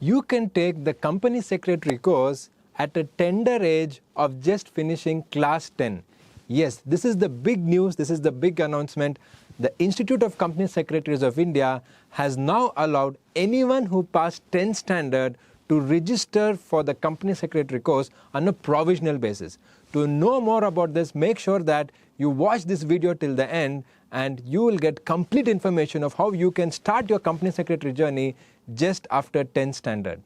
you can take the company secretary course at a tender age of just finishing class 10. Yes, this is the big news, this is the big announcement. The Institute of Company Secretaries of India has now allowed anyone who passed 10th standard to register for the company secretary course on a provisional basis. To know more about this, make sure that you watch this video till the end and you will get complete information of how you can start your company secretary journey just after 10th standard.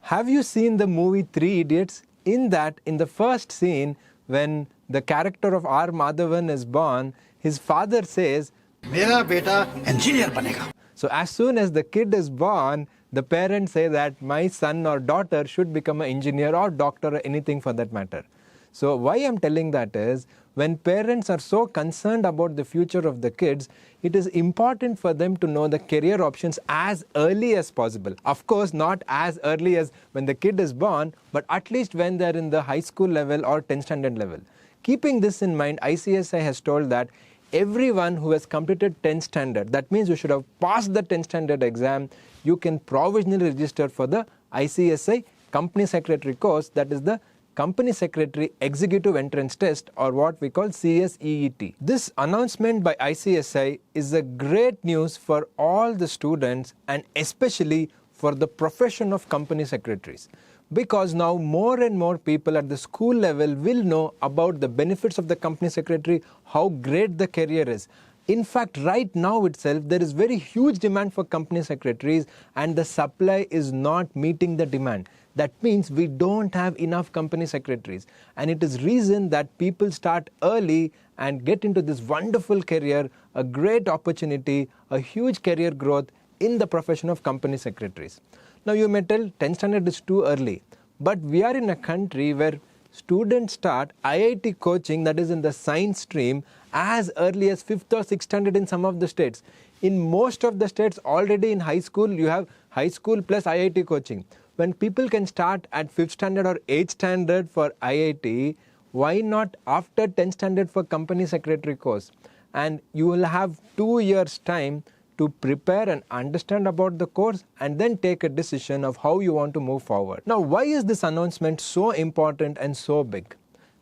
Have you seen the movie Three Idiots? In that, in the first scene, when the character of R. Madhavan is born, his father says, "Mera beta engineer banega." So as soon as the kid is born, the parents say that my son or daughter should become an engineer or doctor or anything for that matter. So why I'm telling that is, when parents are so concerned about the future of the kids, it is important for them to know the career options as early as possible. Of course, not as early as when the kid is born, but at least when they're in the high school level or 10th standard level. Keeping this in mind, ICSI has told that everyone who has completed 10th standard, that means you should have passed the 10th standard exam, you can provisionally register for the ICSI Company Secretary course, that is the Company Secretary Executive Entrance Test, or what we call CSEET. This announcement by ICSI is a great news for all the students and especially for the profession of company secretaries. Because now more and more people at the school level will know about the benefits of the company secretary, how great the career is. In fact, right now itself, there is very huge demand for company secretaries and the supply is not meeting the demand. That means we don't have enough company secretaries. And it is reason that people start early and get into this wonderful career, a great opportunity, a huge career growth in the profession of company secretaries. Now you may tell 10th standard is too early, but we are in a country where students start IIT coaching, that is in the science stream, as early as 5th or 6th standard in some of the states. In most of the states, already in high school, you have high school plus IIT coaching. When people can start at 5th standard or 8th standard for IIT, why not after 10th standard for company secretary course? And you will have 2 years time to prepare and understand about the course and then take a decision of how you want to move forward. Now, why is this announcement so important and so big?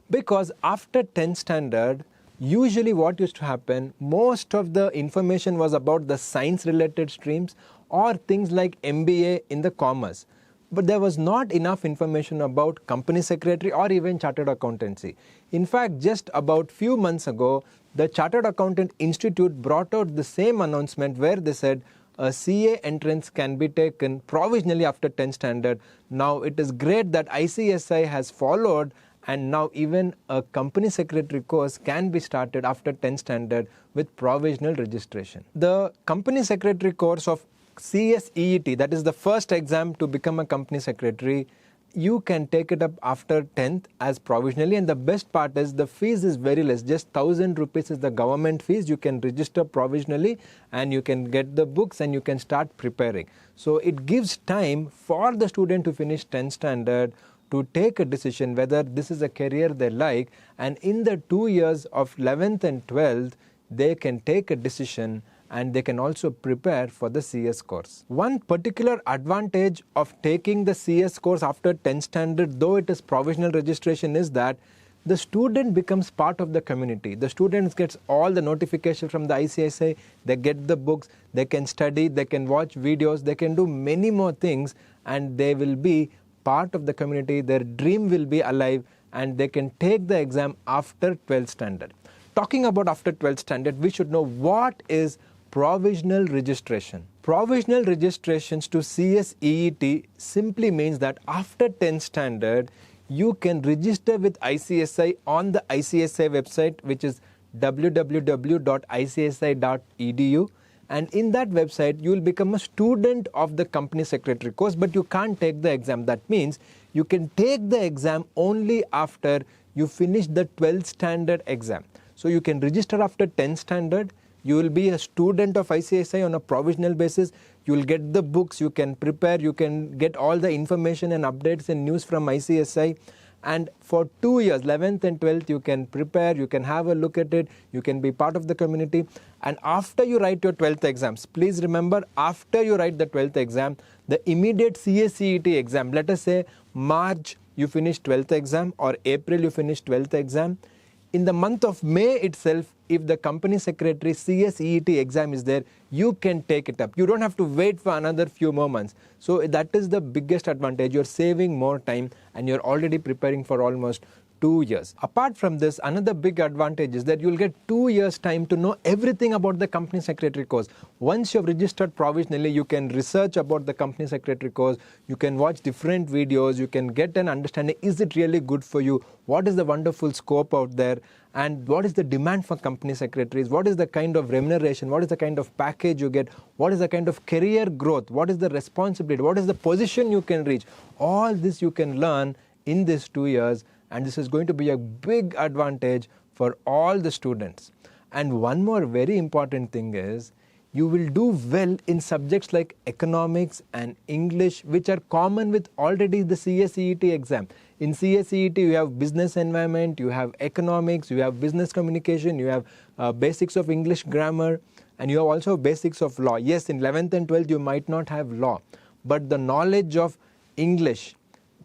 Because after 10th standard, usually what used to happen, most of the information was about the science related streams or things like MBA in the commerce. But there was not enough information about company secretary or even chartered accountancy. In fact, just about few months ago, the Chartered Accountant Institute brought out the same announcement where they said a CA entrance can be taken provisionally after 10th standard. Now it is great that ICSI has followed and now even a company secretary course can be started after 10th standard with provisional registration. The company secretary course of CSEET, that is the first exam to become a company secretary, you can take it up after 10th as provisionally, and the best part is the fees is very less, just 1000 rupees is the government fees. You can register provisionally and you can get the books and you can start preparing. So it gives time for the student to finish 10th standard to take a decision whether this is a career they like, and in the 2 years of 11th and 12th they can take a decision and they can also prepare for the CS course. One particular advantage of taking the CS course after 10th standard, though it is provisional registration, is that the student becomes part of the community. The students gets all the notifications from the ICSI, they get the books, they can study, they can watch videos, they can do many more things, and they will be part of the community. Their dream will be alive and they can take the exam after 12th standard. Talking about after 12th standard, we should know what is provisional registration. Provisional registrations to CSEET simply means that after 10th standard, you can register with ICSI on the ICSI website, which is www.icsi.edu. And in that website, you will become a student of the company secretary course, but you can't take the exam. That means you can take the exam only after you finish the 12th standard exam. So you can register after 10th standard. You will be a student of ICSI on a provisional basis. You will get the books, you can prepare, you can get all the information and updates and news from ICSI. And for 2 years, 11th and 12th, you can prepare, you can have a look at it, you can be part of the community. And after you write your 12th exams, please remember, after you write the 12th exam, the immediate CSEET exam, let us say March you finish 12th exam or April you finish 12th exam. In the month of May itself, if the company secretary CSEET exam is there, you can take it up. You don't have to wait for another few more months. So that is the biggest advantage. You're saving more time and you're already preparing for almost 2 years. Apart from this, another big advantage is that you'll get 2 years time to know everything about the company secretary course. Once you've registered provisionally, you can research about the company secretary course, you can watch different videos, you can get an understanding, is it really good for you, what is the wonderful scope out there, and what is the demand for company secretaries, what is the kind of remuneration, what is the kind of package you get, what is the kind of career growth, what is the responsibility, what is the position you can reach. All this you can learn in these 2 years, and this is going to be a big advantage for all the students. And one more very important thing is, you will do well in subjects like economics and English, which are common with already the CSEET exam. In CSEET, you have business environment, you have economics, you have business communication, you have basics of English grammar, and you have also basics of law. Yes, in 11th and 12th, you might not have law, but the knowledge of English,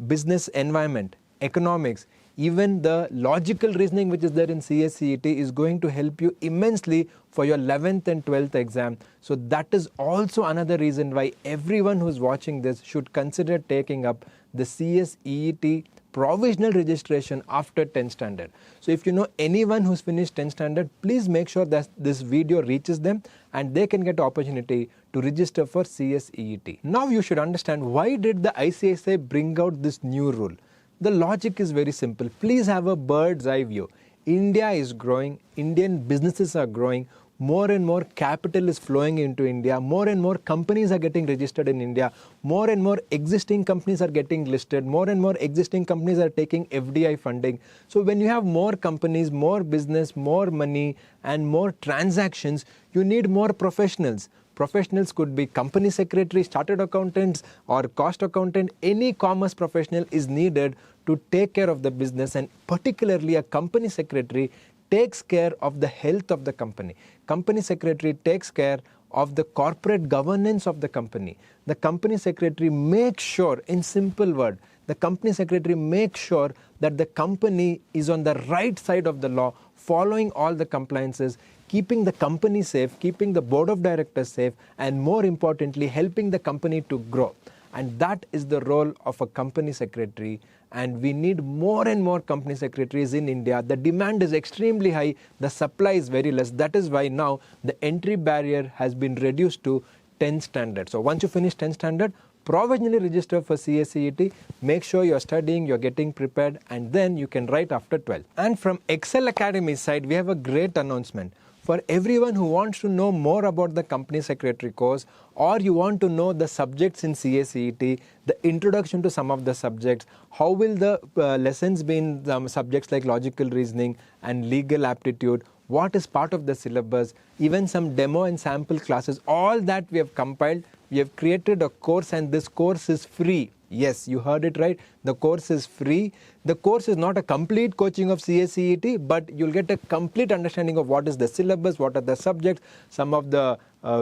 business environment, economics, even the logical reasoning which is there in CSEET is going to help you immensely for your 11th and 12th exam. So that is also another reason why everyone who's watching this should consider taking up the CSEET provisional registration after 10th standard. So if you know anyone who's finished 10th standard, please make sure that this video reaches them and they can get the opportunity to register for CSEET. Now you should understand, why did the ICSI bring out this new rule? The logic is very simple. Please have a bird's eye view. India is growing, Indian businesses are growing, more and more capital is flowing into India, more and more companies are getting registered in India, more and more existing companies are getting listed, more and more existing companies are taking FDI funding. So when you have more companies, more business, more money and more transactions, you need more professionals. Professionals could be company secretary, chartered accountants or cost accountant. Any commerce professional is needed to take care of the business, and particularly a company secretary takes care of the health of the company. Company secretary takes care of the corporate governance of the company. The company secretary makes sure, in simple word, the company secretary makes sure that the company is on the right side of the law, following all the compliances, keeping the company safe, keeping the board of directors safe, and more importantly, helping the company to grow. And that is the role of a company secretary. And we need more and more company secretaries in India. The demand is extremely high, the supply is very less. That is why now the entry barrier has been reduced to 10th standard. So once you finish 10th standard, provisionally register for CSEET, make sure you're studying, you're getting prepared, and then you can write after 12. And from Ekcel Academy side, we have a great announcement. For everyone who wants to know more about the company secretary course, or you want to know the subjects in CSEET, the introduction to some of the subjects, how will the lessons be in subjects like logical reasoning and legal aptitude, what is part of the syllabus, even some demo and sample classes, all that we have compiled. We have created a course, and this course is free. Yes, you heard it right. The course is free. The course is not a complete coaching of CSEET, but you'll get a complete understanding of what is the syllabus, what are the subjects, some of the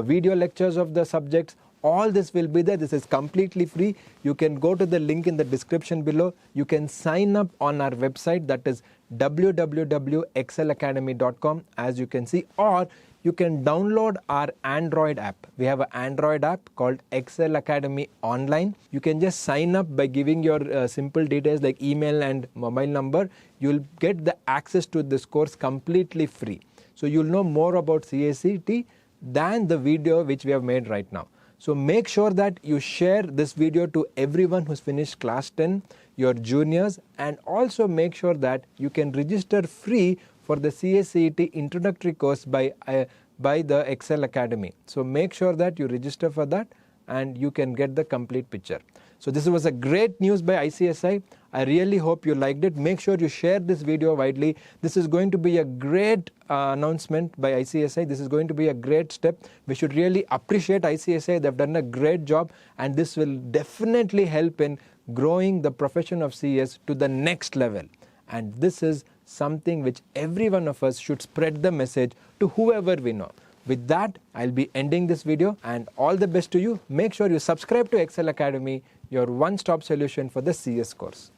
video lectures of the subjects. All this will be there. This is completely free. You can go to the link in the description below. You can sign up on our website, that is www.excelacademy.com, as you can see, or you can download our Android app. We have an Android app called Ekcel Academy Online. You can just sign up by giving your simple details like email and mobile number. You'll get the access to this course completely free. So you'll know more about CSEET than the video which we have made right now. So make sure that you share this video to everyone who's finished class 10, your juniors, and also make sure that you can register free for the CSEET introductory course by the Ekcel Academy. So make sure that you register for that and you can get the complete picture. So this was a great news by ICSI. I really hope you liked it. Make sure you share this video widely. This is going to be a great announcement by ICSI. This is going to be a great step. We should really appreciate ICSI. They've done a great job, and this will definitely help in growing the profession of CS to the next level. And this is something which every one of us should spread the message to whoever we know. With that, I'll be ending this video, and all the best to you. Make sure you subscribe to Ekcel Academy, your one-stop solution for the CS course.